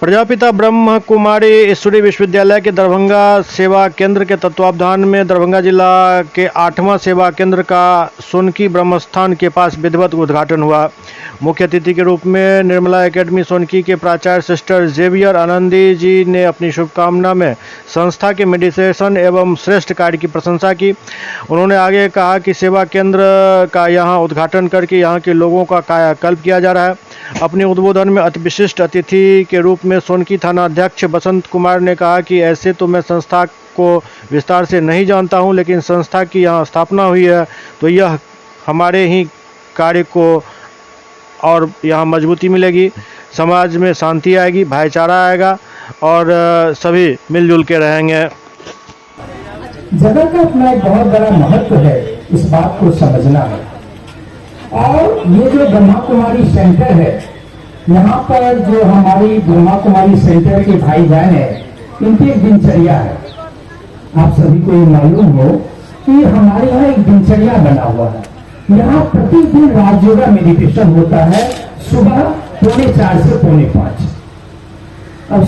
प्रजापिता ब्रह्म कुमारी ईश्वरी विश्वविद्यालय के दरभंगा सेवा केंद्र के तत्वावधान में दरभंगा जिला के 8वां सेवा केंद्र का सोनकी ब्रह्मस्थान के पास विधिवत उद्घाटन हुआ। मुख्य अतिथि के रूप में निर्मला एकेडमी सोनकी के प्राचार्य सिस्टर जेवियर आनंदी जी ने अपनी शुभकामना में संस्था के मेडिटेशन एवं श्रेष्ठ कार्य की प्रशंसा की। उन्होंने आगे कहा कि सेवा केंद्र का यहाँ उद्घाटन करके यहाँ के लोगों का कायाकल्प किया जा रहा है। अपने उद्बोधन में अति विशिष्ट अतिथि के रूप में सोनकी थाना अध्यक्ष बसंत कुमार ने कहा कि ऐसे तो मैं संस्था को विस्तार से नहीं जानता हूं, लेकिन संस्था की यहाँ स्थापना हुई है तो यह हमारे ही कार्य को और यहाँ मजबूती मिलेगी, समाज में शांति आएगी, भाईचारा आएगा और सभी मिलजुल के रहेंगे। जगह का अपना एक बहुत बड़ा महत्व है, इस बात को समझना है। और ये जो ब्रह्मा कुमारी सेंटर है, यहाँ पर जो हमारी ब्रह्मा कुमारी सेंटर के भाई बहन है, इनकी एक दिनचर्या है। आप सभी को ये मालूम हो कि हमारे यहाँ एक दिनचर्या बना हुआ है। यहाँ प्रतिदिन राजयोगा मेडिटेशन होता है सुबह 4:45 से 4:45। अब